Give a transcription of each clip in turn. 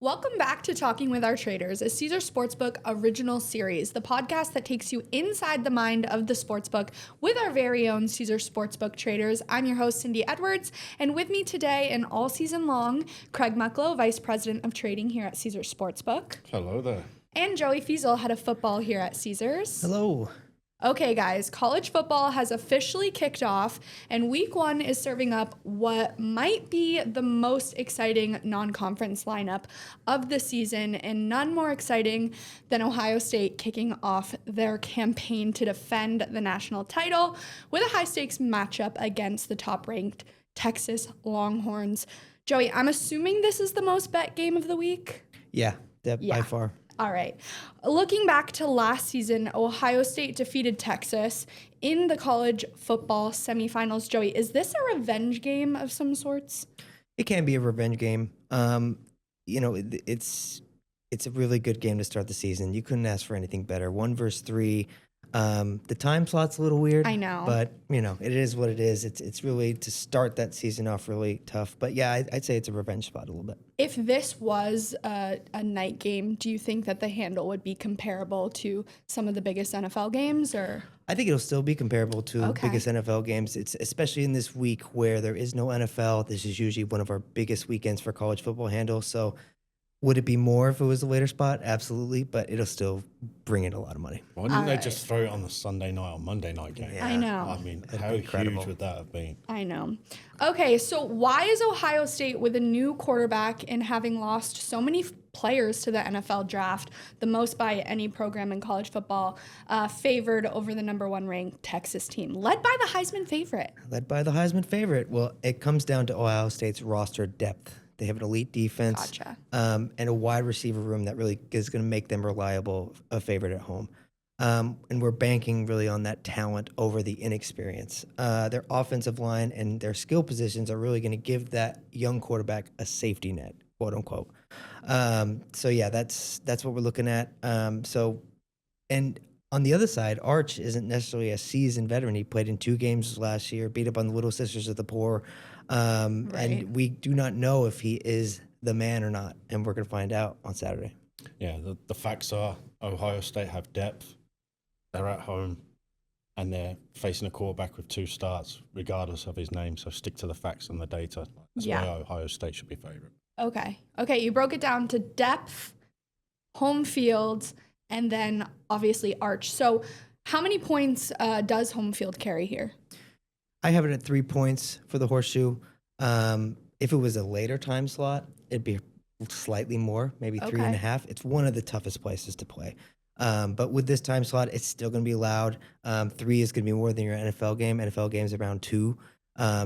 Welcome back to Talking with Our Traders, a Caesar Sportsbook original series, the podcast that takes you inside the mind of the sportsbook with our very own Caesar Sportsbook traders. I'm your host, Cindi Edwards, and with me today and all season long, Craig Mucklow, Vice President of Trading here at Caesar Sportsbook. Hello there. And Joey Fiesel, Head of Football here at Caesars. Hello. Okay, guys, college football has officially kicked off, and week one is serving up what might be the most exciting non-conference lineup of the season, and none more exciting than Ohio State kicking off their campaign to defend the national title with a high-stakes matchup against the top-ranked Texas Longhorns. Joey, I'm assuming this is the most bet game of the week? Yeah. By far. All right. Looking back to last season, Ohio State defeated Texas in the college football semifinals. Joey, is this a revenge game of some sorts? It can be a revenge game. It's a really good game to start the season. You couldn't ask for anything better. 1 versus 3. The time slot's a little weird. I know. But, it is what it is. It's really to start that season off really tough. But, yeah, I'd say it's a revenge spot a little bit. If this was a night game, do you think that the handle would be comparable to some of the biggest NFL games? Or I think it'll still be comparable to biggest NFL games. It's especially in this week where there is no NFL. This is usually one of our biggest weekends for college football handle. So would it be more if it was a later spot? Absolutely, but it'll still bring in a lot of money. Why didn't they just throw it on the Sunday night or Monday night game? Yeah. I know. I mean, how huge would that have been? I know. Okay, so why is Ohio State, with a new quarterback and having lost so many players to the NFL draft, the most by any program in college football, favored over the number 1 ranked Texas team, led by the Heisman favorite? Led by the Heisman favorite. Well, it comes down to Ohio State's roster depth. They have an elite defense and a wide receiver room that really is going to make them reliable, a favorite at home. And we're banking really on that talent over the inexperience. Their offensive line and their skill positions are really going to give that young quarterback a safety net, quote unquote. So yeah, that's what we're looking at. And on the other side, Arch isn't necessarily a seasoned veteran. He played in 2 games last year, beat up on the Little Sisters of the Poor. And we do not know if he is the man or not. And we're going to find out on Saturday. Yeah, the facts are Ohio State have depth. They're at home. And they're facing a quarterback with 2 starts, regardless of his name. So stick to the facts and the data. That's why Ohio State should be favorite. Okay, you broke it down to depth, home field, and then obviously Arch. So how many points does home field carry here? I have it at 3 points for the horseshoe. If it was a later time slot, it'd be slightly more, maybe 3.5. It's one of the toughest places to play. But with this time slot, it's still going to be loud. 3 is going to be more than your NFL game. NFL game's around 2.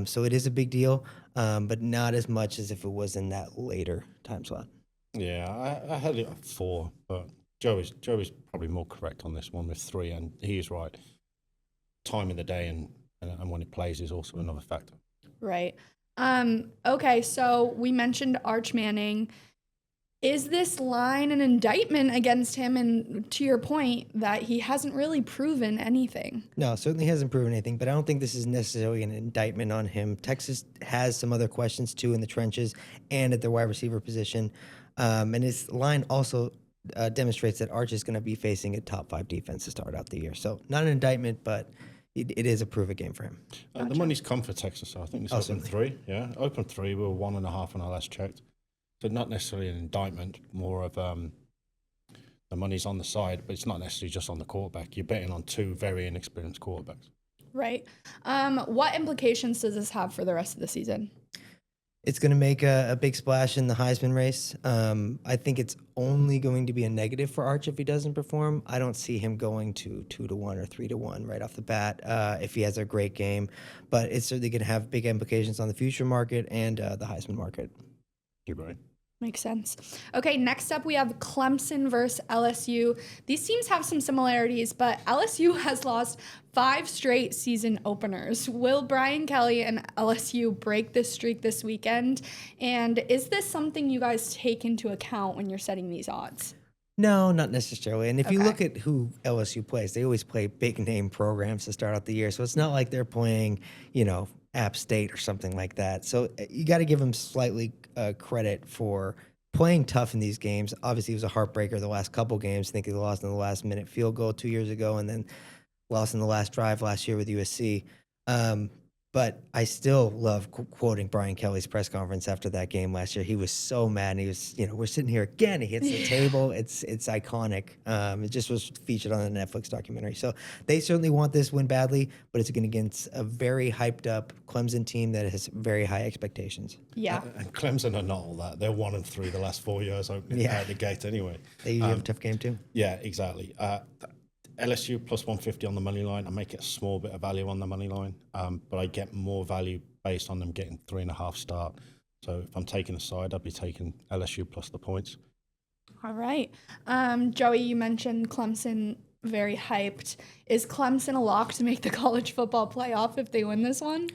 So it is a big deal, but not as much as if it was in that later time slot. Yeah, I had it at 4, but Joey's probably more correct on this one with 3, and he is right. Time of the day and when it plays is also another factor. Right. Okay, so we mentioned Arch Manning. Is this line an indictment against him? And to your point, that he hasn't really proven anything. No, certainly hasn't proven anything, but I don't think this is necessarily an indictment on him. Texas has some other questions, too, in the trenches and at their wide receiver position. And his line also demonstrates that Arch is going to be facing a top 5 defense to start out the year. So not an indictment, but it is a prove-it game for him. The money's come for Texas, so I think it's open 3. Yeah, open 3. We were 1.5 when I last checked. So not necessarily an indictment, more of the money's on the side, but it's not necessarily just on the quarterback. You're betting on 2 very inexperienced quarterbacks. Right. What implications does this have for the rest of the season? It's going to make a big splash in the Heisman race. I think it's only going to be a negative for Arch if he doesn't perform. I don't see him going to 2-1 or 3-1 right off the bat if he has a great game. But it's certainly going to have big implications on the future market and the Heisman market. You're right. Makes sense. Okay, next up we have Clemson versus LSU. These teams have some similarities, but LSU has lost 5 straight season openers. Will Brian Kelly and LSU break this streak this weekend? And is this something you guys take into account when you're setting these odds? No, not necessarily. And if you look at who LSU plays, they always play big name programs to start out the year. So it's not like they're playing, App State or something like that. So you got to give them slightly credit for playing tough in these games. Obviously, it was a heartbreaker the last couple games. I think they lost in the last minute field goal 2 years ago and then lost in the last drive last year with USC. But I still love quoting Brian Kelly's press conference after that game last year. He was so mad. And he was, we're sitting here again. He hits the table. It's iconic. It just was featured on a Netflix documentary. So they certainly want this win badly, but it's against a very hyped up Clemson team that has very high expectations. Yeah. And Clemson are not all that. They're 1-3 the last 4 years opening out the gate anyway. They usually have a tough game too. Yeah, exactly. LSU plus 150 on the money line. I make it a small bit of value on the money line, but I get more value based on them getting 3.5 start. So if I'm taking a side, I'd be taking LSU plus the points. All right. Joey, you mentioned Clemson very hyped. Is Clemson a lock to make the college football playoff if they win this one?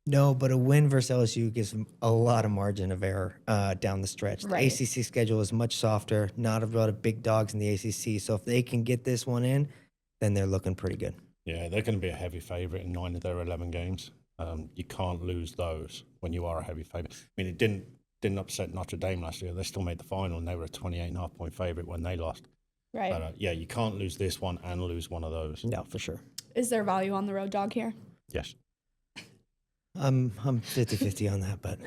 No, but a win versus LSU gives them a lot of margin of error down the stretch. Right. The ACC schedule is much softer, not a lot of big dogs in the ACC. So if they can get this one in, then they're looking pretty good. Yeah, they're going to be a heavy favorite in 9 of their 11 games. You can't lose those when you are a heavy favorite. I mean, it didn't upset Notre Dame last year. They still made the final, and they were a 28.5 point favorite when they lost. Right. But, yeah, you can't lose this one and lose one of those. No, for sure. Is there value on the road dog here? Yes. I'm 50-50 on that, but...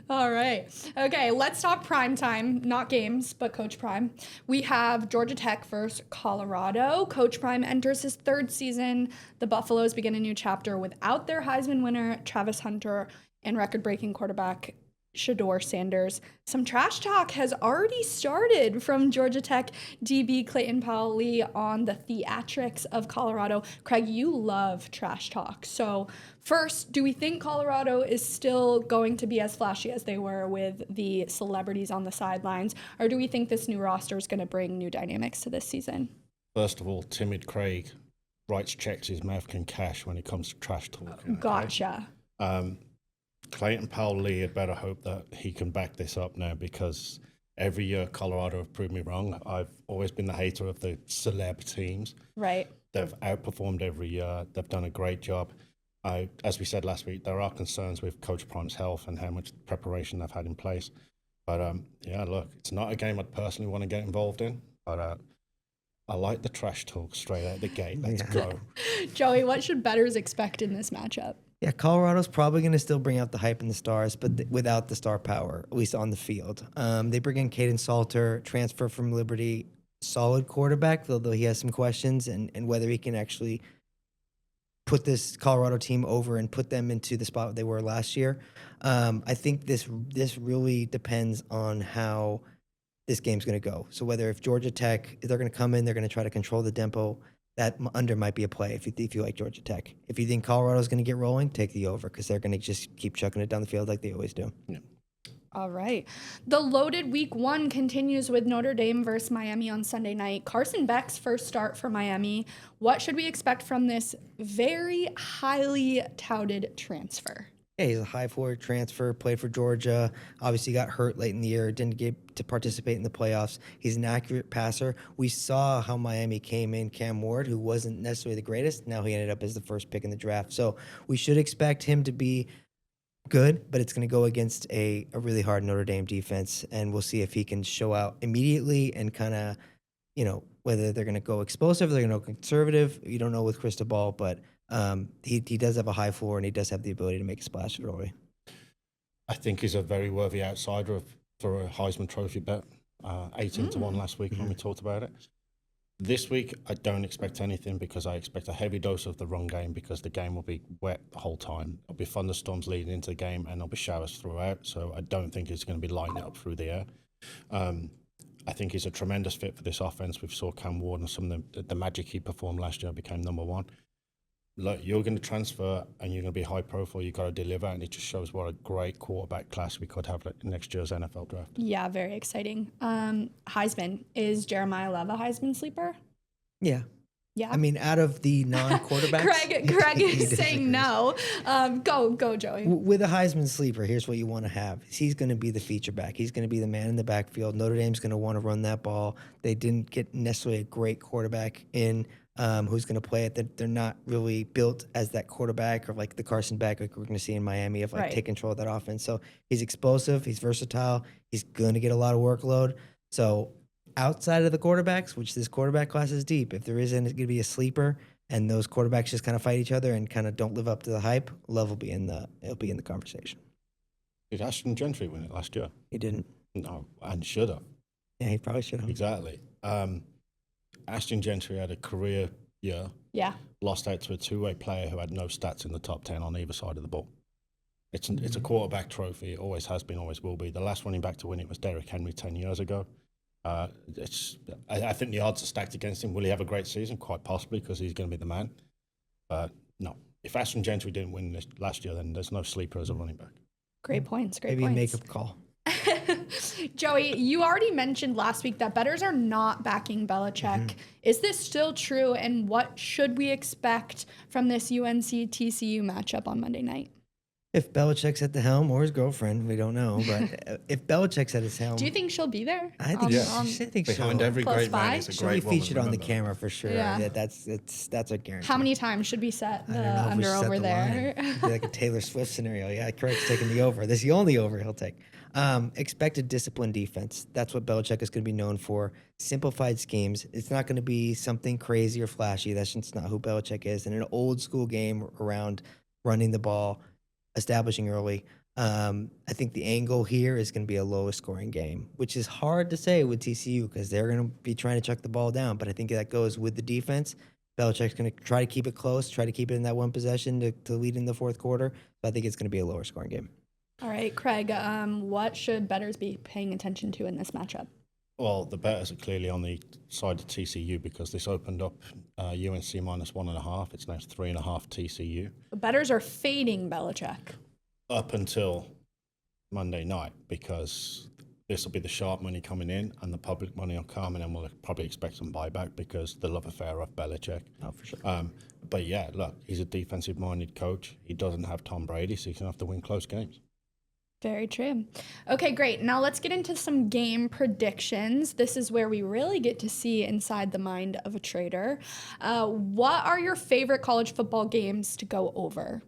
All right. Okay, let's talk prime time, not games, but Coach Prime. We have Georgia Tech versus Colorado. Coach Prime enters his 3rd season. The Buffaloes begin a new chapter without their Heisman winner, Travis Hunter, and record-breaking quarterback Shedeur Sanders. Some trash talk has already started from Georgia Tech DB Clayton Powell-Lee on the theatrics of Colorado. Craig, you love trash talk. So first, do we think Colorado is still going to be as flashy as they were with the celebrities on the sidelines? Or do we think this new roster is going to bring new dynamics to this season? First of all, timid Craig writes checks his mouth can cash when it comes to trash talk. Okay? Gotcha. Clayton Powell-Lee had better hope that he can back this up now, because every year Colorado have proved me wrong. I've always been the hater of the celeb teams. Right. They've outperformed every year. They've done a great job. As we said last week, there are concerns with Coach Prime's health and how much preparation they've had in place. But, yeah, look, it's not a game I'd personally want to get involved in, but I like the trash talk straight out the gate. Let's go. Joey, what should bettors expect in this matchup? Yeah, Colorado's probably going to still bring out the hype and the stars, but without the star power, at least on the field. They bring in Caden Salter, transfer from Liberty, solid quarterback, though he has some questions, and whether he can actually put this Colorado team over and put them into the spot they were last year. I think this really depends on how this game's going to go. So whether if Georgia Tech, if they're going to come in, they're going to try to control the tempo. That under might be a play if you like Georgia Tech. If you think Colorado's going to get rolling, take the over, because they're going to just keep chucking it down the field like they always do. Yeah. All right. The loaded week 1 continues with Notre Dame versus Miami on Sunday night. Carson Beck's first start for Miami. What should we expect from this very highly touted transfer? Yeah, he's a high floor transfer, played for Georgia, obviously got hurt late in the year, didn't get to participate in the playoffs. He's an accurate passer. We saw how Miami came in Cam Ward, who wasn't necessarily the greatest. Now he ended up as the first pick in the draft. So we should expect him to be good, but it's going to go against a really hard Notre Dame defense, and we'll see if he can show out immediately and kind of, whether they're going to go explosive, they're going to go conservative. You don't know with Cristobal, but he does have a high floor, and he does have the ability to make a splash early. I think he's a very worthy outsider for a Heisman Trophy bet. 18-1 last week when we talked about it. This week, I don't expect anything, because I expect a heavy dose of the run game, because the game will be wet the whole time. There'll be thunderstorms leading into the game, and there'll be showers throughout. So I don't think it's going to be lighting it up through the air. I think he's a tremendous fit for this offense. We saw Cam Ward and some of the magic he performed last year became number 1. Look, you're going to transfer and you're going to be high profile. You've got to deliver, and it just shows what a great quarterback class we could have in next year's NFL draft. Yeah, very exciting. Heisman, is Jeremiyah Love a Heisman sleeper? Yeah. Yeah. I mean, out of the non-quarterbacks, Craig is saying no. Go, Joey. With a Heisman sleeper, here's what you want to have. He's going to be the feature back. He's going to be the man in the backfield. Notre Dame's going to want to run that ball. They didn't get necessarily a great quarterback in who's going to play it. They're not really built as that quarterback or like the Carson Beck like we're going to see in Miami of like take control of that offense. So he's explosive, he's versatile, he's going to get a lot of workload. So outside of the quarterbacks, which this quarterback class is deep, if there isn't going to be a sleeper and those quarterbacks just kind of fight each other and kind of don't live up to the hype, Love will be in the conversation. Did Ashton Gentry win it last year? He didn't. No, and should have. Yeah, he probably should have. Exactly. Ashton Gentry had a career year. Yeah. Lost out to a two-way player who had no stats in the top 10 on either side of the ball. It's a quarterback trophy. It always has been, always will be. The last running back to win it was Derrick Henry 10 years ago. I think the odds are stacked against him. Will he have a great season? Quite possibly, because he's going to be the man. But no, if Ashton Gentry didn't win this last year, then there's no sleeper as a running back. Great points. Maybe a make-up call. Joey, you already mentioned last week that bettors are not backing Belichick. Is this still true? And what should we expect from this UNC-TCU matchup on Monday night? If Belichick's at the helm or his girlfriend, we don't know. But if Belichick's at his helm, do you think she'll be there? I think behind every great man is a she'll great be featured woman, on the camera for sure. Yeah. That's a guarantee. How many times should we set the under set over the there? It'd be like a Taylor Swift scenario. Yeah, Craig's taking the over. This is the only over he'll take. Expected disciplined defense. That's what Belichick is going to be known for. Simplified schemes. It's not going to be something crazy or flashy. That's just not who Belichick is. In an old school game around running the ball, establishing early. I think the angle here is going to be a lowest scoring game, which is hard to say with TCU because they're going to be trying to chuck the ball down. But I think that goes with the defense. Belichick's going to try to keep it close, try to keep it in that one possession to lead in the fourth quarter. So I think it's going to be a lower scoring game. All right, Craig, what should bettors be paying attention to in this matchup? Well, the bettors are clearly on the side of TCU because this opened up UNC -1.5. It's now 3.5 TCU. The bettors are fading Belichick. Up until Monday night because this will be the sharp money coming in and the public money will come, and then we'll probably expect some buyback because the love affair of Belichick. Oh, for sure. But yeah, look, he's a defensive-minded coach. He doesn't have Tom Brady, so he's going to have to win close games. Very true. Okay, great. Now let's get into some game predictions. This is where we really get to see inside the mind of a trader. What are your favorite college football games to go over?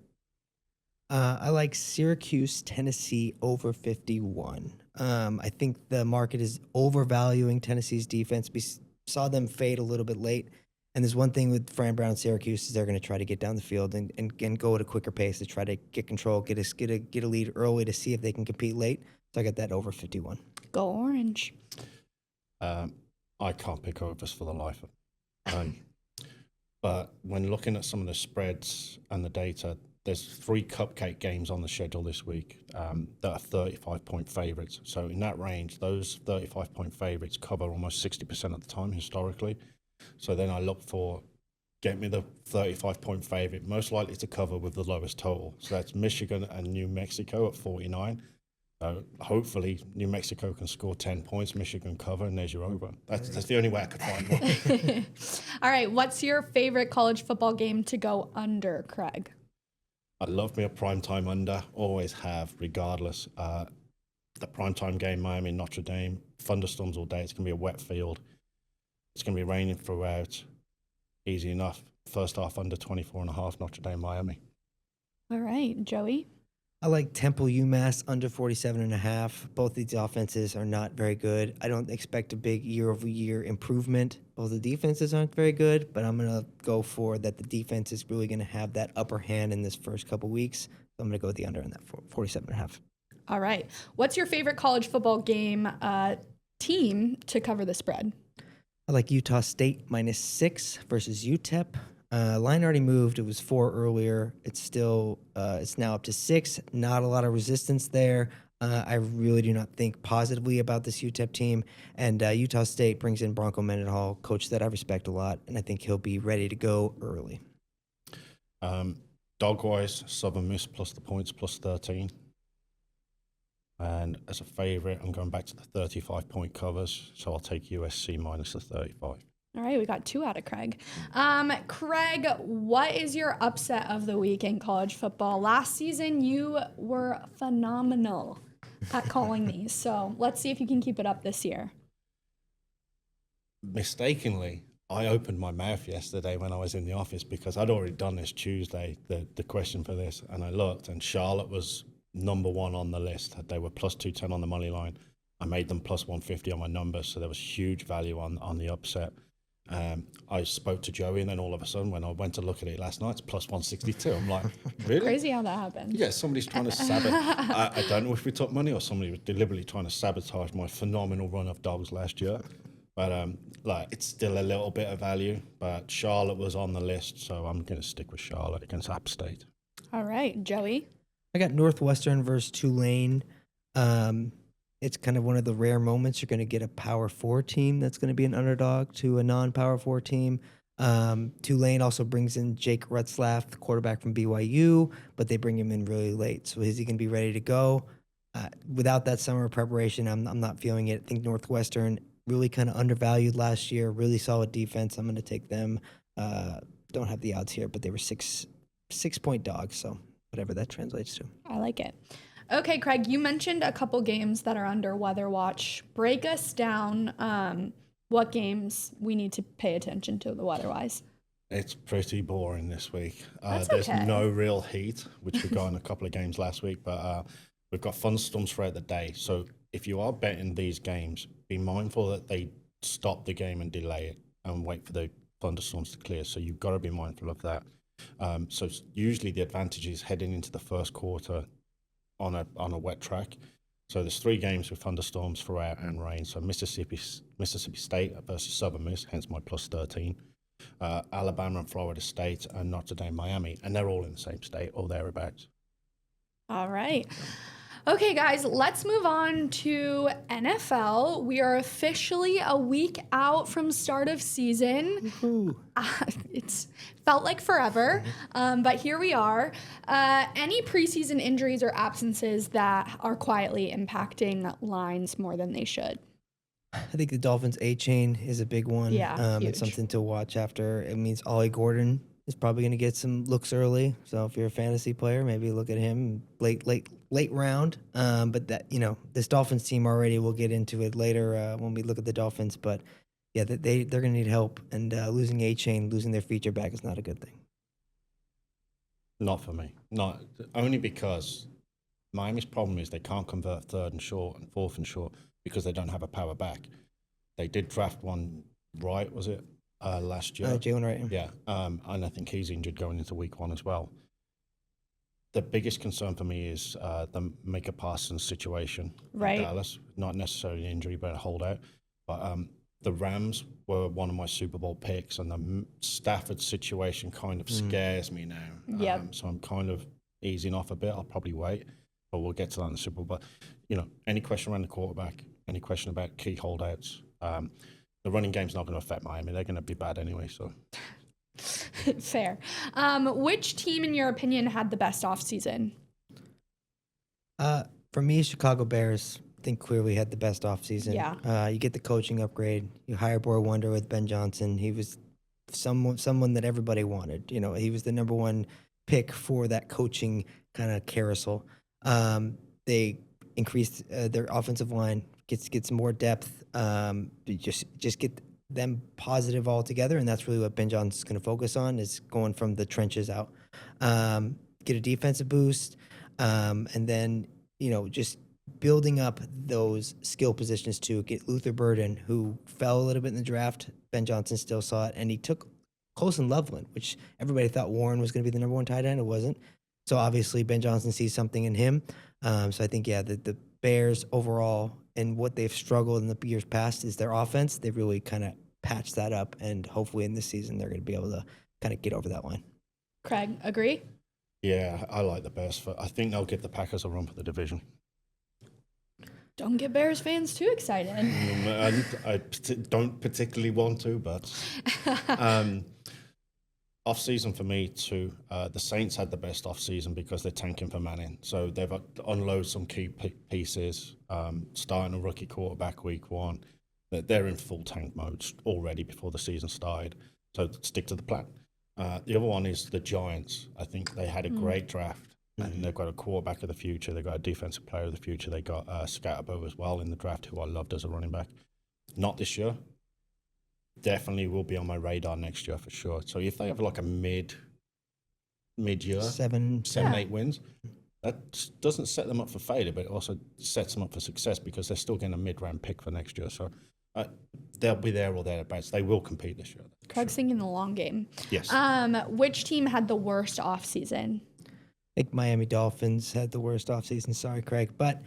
I like Syracuse, Tennessee over 51. I think the market is overvaluing Tennessee's defense. We saw them fade a little bit late. And there's one thing with Fran Brown and Syracuse is they're going to try to get down the field and go at a quicker pace to try to get control, get a lead early to see if they can compete late. So I got that over 51. Go Orange. I can't pick overs for the life of me. But when looking at some of the spreads and the data, there's 3 cupcake games on the schedule this week that are 35-point favorites. So in that range, those 35-point favorites cover almost 60% of the time historically. So then I look for, get me the 35-point favorite, most likely to cover with the lowest total. So that's Michigan and New Mexico at 49. Hopefully New Mexico can score 10 points, Michigan cover, and there's your over. That's the only way I could find one. All right, what's your favorite college football game to go under, Craig? I love me a primetime under, always have, regardless. The primetime game, Miami, Notre Dame, thunderstorms all day. It's going to be a wet field. It's going to be raining throughout. Easy enough. First half under 24.5, Notre Dame, Miami. All right, Joey? I like Temple, UMass under 47.5. Both these offenses are not very good. I don't expect a big year-over-year improvement. Both the defenses aren't very good, but I'm going to go for that the defense is really going to have that upper hand in this first couple weeks. So I'm going to go with the under on that 47.5. All right. What's your favorite college football game team to cover the spread? I like Utah State -6 versus UTEP. Line already moved. It was 4 earlier. It's still it's now up to 6. Not a lot of resistance there. I really do not think positively about this UTEP team. And Utah State brings in Bronco Mendenhall, coach that I respect a lot, and I think he'll be ready to go early. Dog-wise, Southern Miss plus the points plus 13. And as a favorite, I'm going back to the 35-point covers, so I'll take USC minus the 35. All right, we got 2 out of Craig. Craig, what is your upset of the week in college football? Last season, you were phenomenal at calling these, so let's see if you can keep it up this year. Mistakenly, I opened my mouth yesterday when I was in the office because I'd already done this Tuesday, the question for this, and I looked, and Charlotte was number one on the list. They were plus 210 on the money line. I made them plus 150 on my numbers, so there was huge value on the upset. I spoke to Joey, and then all of a sudden, when I went to look at it last night, it's plus 162. I'm like, really? Crazy how that happened. Yeah, somebody's trying to sabotage. I don't know if we took money or somebody was deliberately trying to sabotage my phenomenal run of dogs last year. But it's still a little bit of value. But Charlotte was on the list, so I'm going to stick with Charlotte against App State. All right, Joey. I got Northwestern versus Tulane. It's kind of one of the rare moments you're going to get a Power 4 team that's going to be an underdog to a non-Power 4 team. Tulane also brings in Jake Retzlaff, the quarterback from BYU, but they bring him in really late. So is he going to be ready to go? Without that summer preparation, I'm not feeling it. I think Northwestern really kind of undervalued last year, really solid defense. I'm going to take them. Don't have the odds here, but they were 6-point dogs, so whatever that translates to. I like it. Okay, Craig, you mentioned a couple games that are under Weather Watch. Break us down what games we need to pay attention to the weather-wise. It's pretty boring this week. That's there's okay. no real heat, which we got in a couple of games last week, but we've got thunderstorms throughout the day. So if you are betting these games, be mindful that they stop the game and delay it and wait for the thunderstorms to clear. So you've got to be mindful of that. So usually the advantage is heading into the first quarter on a wet track. So there's 3 games with thunderstorms throughout and rain. So Mississippi State versus Southern Miss, hence my plus 13. Alabama and Florida State, and Notre Dame, Miami, and they're all in the same state or thereabouts. All right. Okay, guys, let's move on to NFL. We are officially a week out from start of season. It's felt like forever, but here we are. Any preseason injuries or absences that are quietly impacting lines more than they should? I think the Dolphins' A-chain is a big one. Yeah, huge. It's something to watch after. It means Ollie Gordon is probably going to get some looks early. So if you're a fantasy player, maybe look at him late round. But that, this Dolphins team already, we'll get into it later when we look at the Dolphins. But yeah, they're going to need help, and losing A-chain, losing their feature back is not a good thing. Not for me. Not only because Miami's problem is they can't convert 3rd and short and 4th and short because they don't have a power back. They did draft one, right? Was it last year? Jalen Wright. Yeah, and I think he's injured going into week 1 as well. The biggest concern for me is the Micah Parsons situation in Dallas. Not necessarily an injury, but a holdout. But the Rams were one of my Super Bowl picks, and the Stafford situation kind of scares me now. Yep. So I'm kind of easing off a bit. I'll probably wait, but we'll get to that in the Super Bowl. But, any question around the quarterback, any question about key holdouts, the running game's not going to affect Miami. They're going to be bad anyway, so... Fair. Which team, in your opinion, had the best offseason? For me, Chicago Bears, I think clearly had the best offseason. Yeah. You get the coaching upgrade. You hire Boy Wonder with Ben Johnson. He was someone that everybody wanted. He was the number one pick for that coaching kind of carousel. They increased their offensive line, get some more depth. Just get them positive altogether, and that's really what Ben Johnson's going to focus on, is going from the trenches out. Get a defensive boost, and then just building up those skill positions too. Get Luther Burden, who fell a little bit in the draft. Ben Johnson still saw it, and he took Colson Loveland, which everybody thought Warren was going to be the number one tight end. It wasn't. So obviously Ben Johnson sees something in him. So I think, the Bears overall and what they've struggled in the years past is their offense. They've really kind of patched that up, and hopefully in this season they're going to be able to kind of get over that line. Craig, agree? Yeah, I like the Bears. I think they'll give the Packers a run for the division. Don't get Bears fans too excited. I don't particularly want to, but off-season for me too. The Saints had the best off-season because they're tanking for Manning. So they've unloaded some key pieces, starting a rookie quarterback week 1. They're in full tank mode already before the season started. So stick to the plan. The other one is the Giants. I think they had a great draft. And they've got a quarterback of the future. They've got a defensive player of the future. They got Scatterbo as well in the draft, who I loved as a running back. Not this year. definitely will be on my radar next year for sure. So if they have like a mid-year, 7-8 wins, that doesn't set them up for failure, but it also sets them up for success because they're still getting a mid-round pick for next year. So they'll be there or thereabouts. They will compete this year. Craig's thinking the long game. Yes. Which team had the worst offseason? I think Miami Dolphins had the worst offseason. Sorry, Craig. But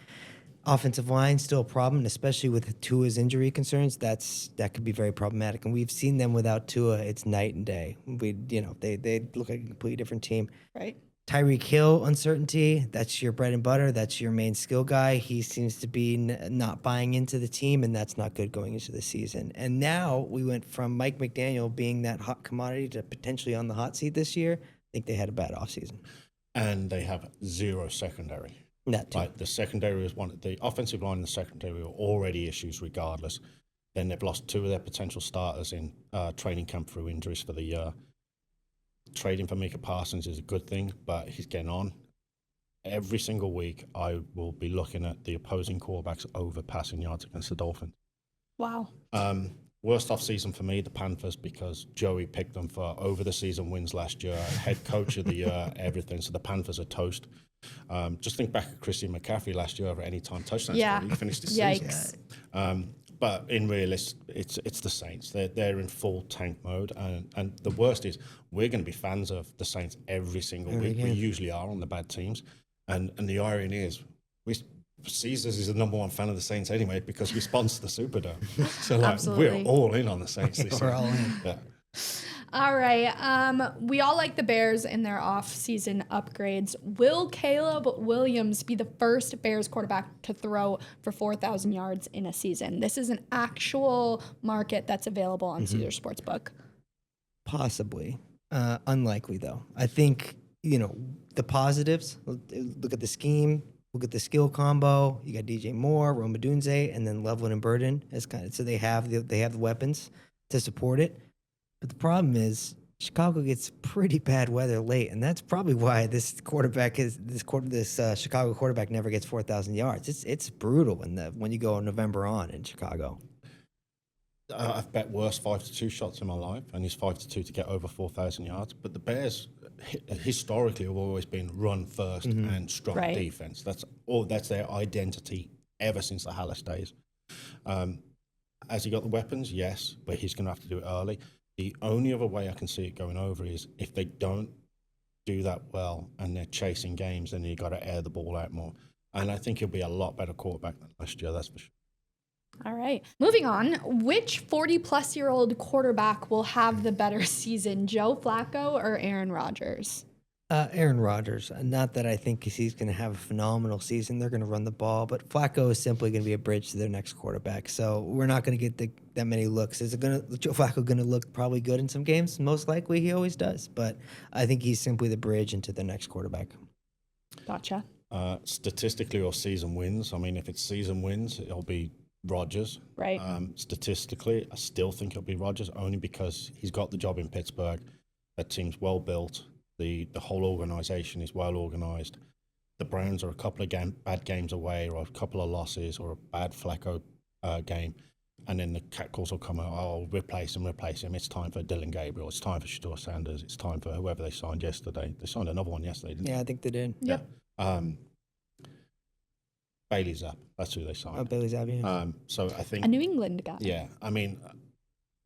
offensive line still a problem, and especially with Tua's injury concerns. That could be very problematic. And we've seen them without Tua; it's night and day. They look like a completely different team. Right. Tyreek Hill uncertainty. That's your bread and butter. That's your main skill guy. He seems to be not buying into the team, and that's not good going into the season. And now we went from Mike McDaniel being that hot commodity to potentially on the hot seat this year. I think they had a bad offseason. And they have zero secondary. Like the secondary is the offensive line and the secondary are already issues regardless. Then they've lost 2 of their potential starters in training camp through injuries for the year. Trading for Micah Parsons is a good thing, but he's getting on. Every single week, I will be looking at the opposing quarterbacks over passing yards against the Dolphins. Wow. Worst offseason for me, the Panthers, because Joey picked them for over the season wins last year, head coach of the year, everything. So the Panthers are toast. Just think back at Christian McCaffrey last year over anytime touchdowns. Yeah. He finished the Yikes. season. But in realist, it's the Saints. They're in full tank mode, and the worst is we're going to be fans of the Saints every single week. We usually are on the bad teams, and the irony is Caesars is the number 1 fan of the Saints anyway because we sponsor the Superdome. So we're all in on the Saints this year. We're all in. Yeah. All right. We all like the Bears in their off-season upgrades. Will Caleb Williams be the first Bears quarterback to throw for 4,000 yards in a season? This is an actual market that's available on Caesar Sportsbook. Possibly. Unlikely, though. I think, the positives, look at the scheme, look at the skill combo. You got DJ Moore, Roma Dunze, and then Loveland and Burden. So they have the weapons to support it. But the problem is Chicago gets pretty bad weather late, and that's probably why this Chicago quarterback never gets 4,000 yards. It's brutal when you go November on in Chicago. I've bet worse 5-2 shots in my life, and he's 5-2 to get over 4,000 yards. But the Bears historically have always been run first and strong defense. That's their identity ever since the Hallis days. Has he got the weapons? Yes, but he's going to have to do it early. The only other way I can see it going over is if they don't do that well and they're chasing games, then you got to air the ball out more. And I think he'll be a lot better quarterback than last year, that's for sure. All right. Moving on. Which 40-plus-year-old quarterback will have the better season, Joe Flacco or Aaron Rodgers? Aaron Rodgers. Not that I think he's going to have a phenomenal season. They're going to run the ball, but Flacco is simply going to be a bridge to their next quarterback. So we're not going to get that many looks. Is Joe Flacco going to look probably good in some games? Most likely, he always does. But I think he's simply the bridge into the next quarterback. Gotcha. Statistically or season wins. I mean, if it's season wins, it'll be Rodgers. Right. Statistically, I still think it'll be Rodgers only because he's got the job in Pittsburgh. That team's well built. The whole organization is well organized. The Browns are a couple of bad games away, or a couple of losses, or a bad Flacco game, and then the catcalls will come out. Oh, replace him. It's time for Dylan Gabriel. It's time for Shedeur Sanders. It's time for whoever they signed yesterday. They signed another one yesterday, didn't they? Yeah, I think they did. Yep. Bailey Zapp. That's who they signed. Oh, Bailey Zapp, yeah. So I think a New England guy. Yeah, I mean.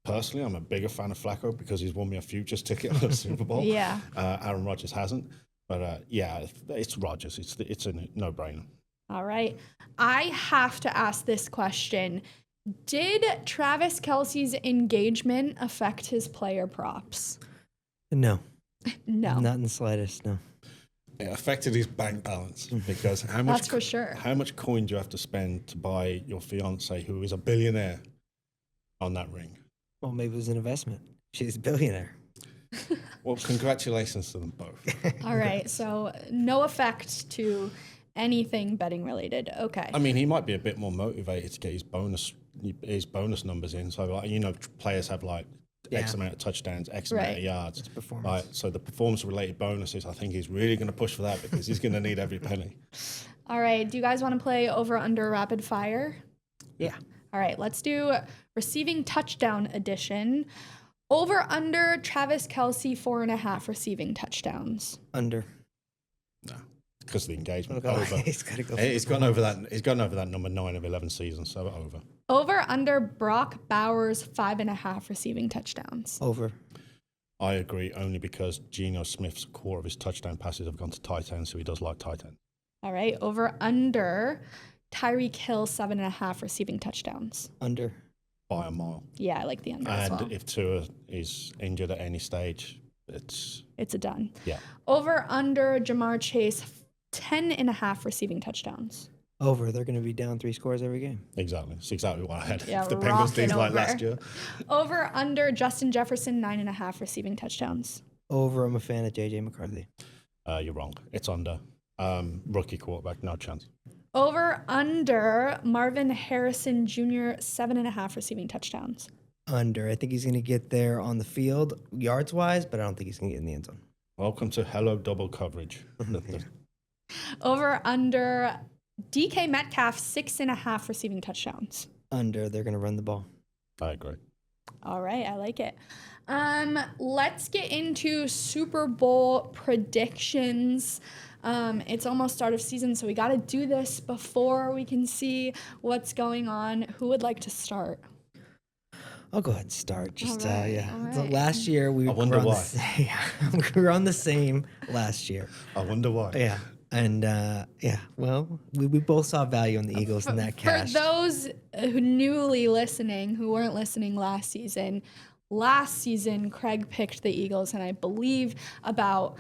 Personally, I'm a bigger fan of Flacco because he's won me a futures ticket on the Super Bowl. Yeah. Aaron Rodgers hasn't. But it's Rodgers. It's a no-brainer. All right. I have to ask this question. Did Travis Kelce's engagement affect his player props? No. No. Not in the slightest, no. It affected his bank balance because That's for sure. How much coin do you have to spend to buy your fiance, who is a billionaire, on that ring? Well, maybe it was an investment. She's a billionaire. Well, congratulations to them both. All right. So no effect to anything betting related. Okay. I mean, he might be a bit more motivated to get his bonus numbers in. So, players have X amount of touchdowns, X amount of yards. It's performance. So the performance-related bonuses, I think he's really going to push for that because he's going to need every penny. All right. Do you guys want to play over under rapid fire? Yeah. All right, let's do receiving touchdown edition. Over under Travis Kelce 4.5 receiving touchdowns. Under. No, because of the engagement. Okay. Over. He's got to go. He's gone over that. He's gone over that number 9 of 11 seasons. So over. Over under Brock Bowers 5.5 receiving touchdowns. Over. I agree, only because Geno Smith's core of his touchdown passes have gone to tight ends, so he does like tight ends. All right, over under Tyreek Hill 7.5 receiving touchdowns. Under. By a mile. Yeah, I like the under as well. And if Tua is injured at any stage, it's a done. Yeah. Over under Jamar Chase 10.5 receiving touchdowns. Over. They're going to be down 3 scores every game. Exactly. It's exactly what I had. Yeah, the Bengals teams like last year. Over under Justin Jefferson 9.5 receiving touchdowns. Over. I'm a fan of JJ McCarthy. You're wrong. It's under. Rookie quarterback, no chance. Over under Marvin Harrison Jr. 7.5 receiving touchdowns. Under. I think he's going to get there on the field yards wise, but I don't think he's going to get in the end zone. Welcome to Hello Double Coverage. Over under DK Metcalf 6.5 receiving touchdowns. Under. They're going to run the ball. I agree. All right, I like it. Let's get into Super Bowl predictions. It's almost start of season, so we got to do this before we can see what's going on. Who would like to start? I'll go ahead and start. Just all right. So last year we were on we were on the same last year. I wonder why. Yeah. And well, we both saw value in the Eagles in that cash. For those who newly listening, who weren't listening last season, Craig picked the Eagles, and I believe about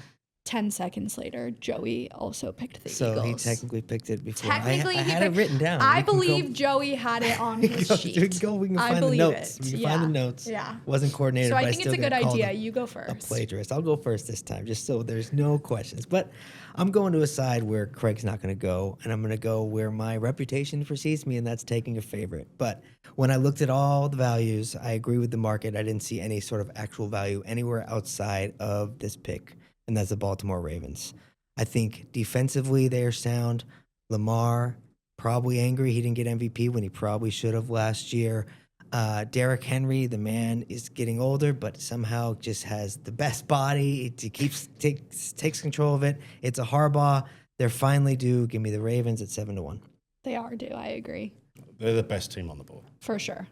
10 seconds later, Joey also picked the Eagles. So he technically picked it before. Technically, I had it written down. I believe Joey had it on his sheet. We can find the notes. We can find the notes. Yeah. Wasn't coordinated. So but I think it's a good idea. You go a first. plagiarist. I'll go first this time, just so there's no questions. But I'm going to a side where Craig's not going to go, and I'm going to go where my reputation precedes me, and that's taking a favorite. But when I looked at all the values, I agree with the market. I didn't see any sort of actual value anywhere outside of this pick, and that's the Baltimore Ravens. I think defensively they are sound. Lamar, probably angry he didn't get MVP when he probably should have last year. Derrick Henry, the man is getting older, but somehow just has the best body. He takes control of it. It's a Harbaugh. They're finally due. Give me the Ravens at 7-1. They are due. I agree. They're the best team on the board. For sure.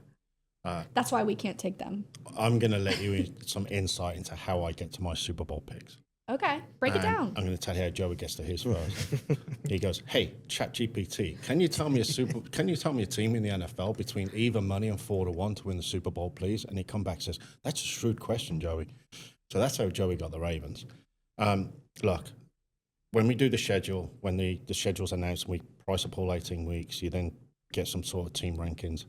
That's why we can't take them. I'm going to let you in some insight into how I get to my Super Bowl picks. Okay, break it down. I'm going to tell you how Joey gets to his first. He goes, "Hey, ChatGPT, can you tell me a team in the NFL between even money and 4-1 to win the Super Bowl, please?" And he come back and says, "That's a shrewd question, Joey." So that's how Joey got the Ravens. Look, when we do the schedule, when the schedule's announced, and we price up all 18 weeks, you then get some sort of team rankings.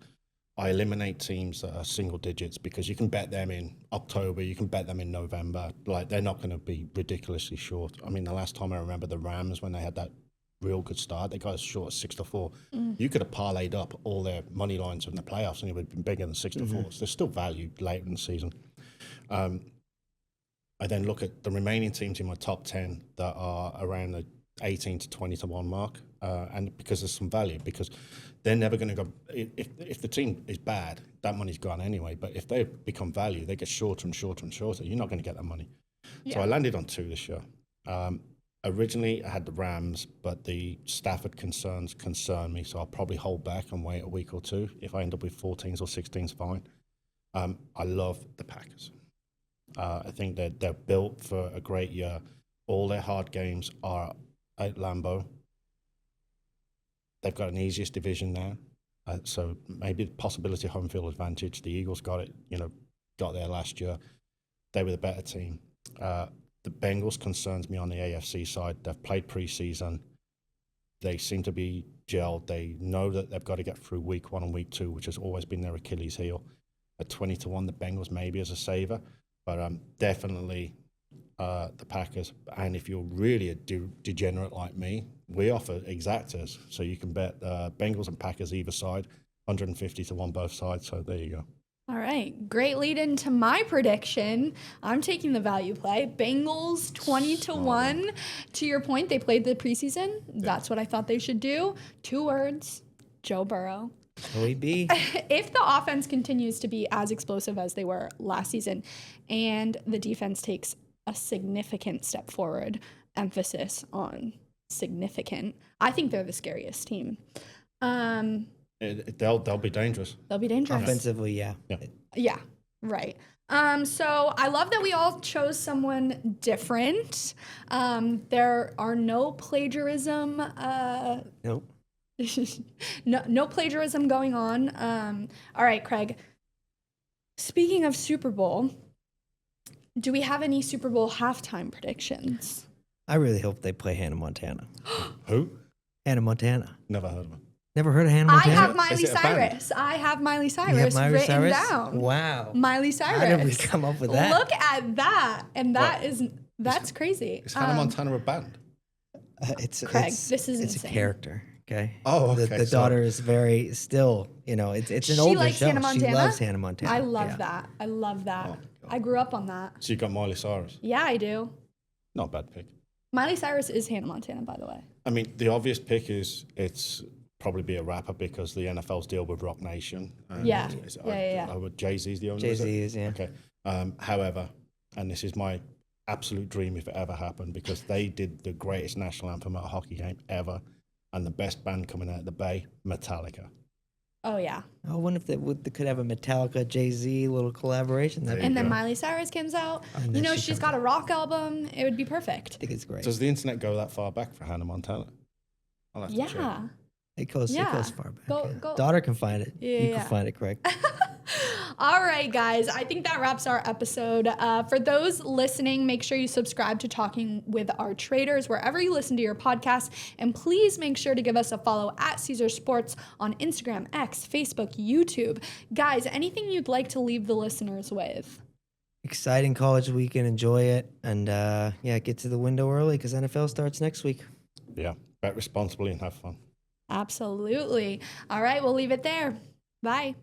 I eliminate teams that are single digits because you can bet them in October, you can bet them in November. Like, they're not going to be ridiculously short. I mean, the last time I remember the Rams, when they had that real good start, they got as short as 6-4. You could have parlayed up all their money lines in the playoffs and it would have been bigger than 6-4. So there's still value later in the season. I then look at the remaining teams in my top 10 that are around the 18 to 20-1 mark, and because there's some value, because they're never going to go. If the team is bad, that money's gone anyway. But if they become value, they get shorter and shorter and shorter. You're not going to get that money. Yeah. So I landed on 2 this year. Originally, I had the Rams, but the Stafford concerns concern me, so I'll probably hold back and wait a week or two. If I end up with 14s or 16s, fine. I love the Packers. I think they're built for a great year. All their hard games are at Lambeau. They've got an easiest division now, so maybe the possibility of home field advantage. The Eagles got there last year. They were the better team. The Bengals concerns me on the AFC side. They've played preseason. They seem to be gelled. They know that they've got to get through week 1 and week 2, which has always been their Achilles heel. At 20-1, the Bengals maybe as a saver, but definitely the Packers. And if you're really a degenerate like me, we offer exactas, so you can bet Bengals and Packers either side, 150-1 both sides. So there you go. All right, great lead into my prediction. I'm taking the value play. Bengals 20-1. To your point, they played the preseason. That's what I thought they should do. 2 words: Joe Burrow. Will he be? If the offense continues to be as explosive as they were last season and the defense takes a significant step forward, emphasis on significant, I think they're the scariest team. They'll be dangerous. They'll be dangerous. Offensively, yeah. Yeah, right. So I love that we all chose someone different. There are no plagiarism. Nope. No plagiarism going on. All right, Craig. Speaking of Super Bowl, do we have any Super Bowl halftime predictions? I really hope they play Hannah Montana. Who? Hannah Montana. Never heard of him. Never heard of Hannah Montana? I have Miley Is it a band? Cyrus. I have Miley Cyrus You have Miley written Cyrus? down. Wow. Miley Cyrus. How did we come up with that? Look at that. And that's crazy. Is Hannah Montana a band? Craig, this is it's insane. a character. Okay. Oh, okay. The daughter is very still. It's an She older likes show. Hannah Montana? She loves Hannah Montana. I love that. I love that. I grew up on that. So you got Miley Cyrus. Yeah, I do. Not a bad pick. Miley Cyrus is Hannah Montana, by the way. I mean, the obvious pick is it's probably be a rapper because the NFL's deal with Rock Nation. Yeah. Jay-Z's the owner. Jay-Z is, yeah. Okay. However, and this is my absolute dream if it ever happened, because they did the greatest national anthem at a hockey game ever, and the best band coming out of the Bay, Metallica. Oh, yeah. I wonder if they could have a Metallica Jay-Z little collaboration. And then Miley Cyrus comes out. She's got a rock album. It would be perfect. I think it's great. Does the internet go that far back for Hannah Montana? I'll have to check. It goes far back. Go. Daughter can find it. Yeah, you can find it, Craig. All right, guys. I think that wraps our episode. For those listening, make sure you subscribe to Talking with Our Traders wherever you listen to your podcast. And please make sure to give us a follow at Caesar Sports on Instagram, X, Facebook, YouTube. Guys, anything you'd like to leave the listeners with? Exciting college weekend. Enjoy it. And get to the window early because NFL starts next week. Yeah. Bet responsibly and have fun. Absolutely. All right, we'll leave it there. Bye.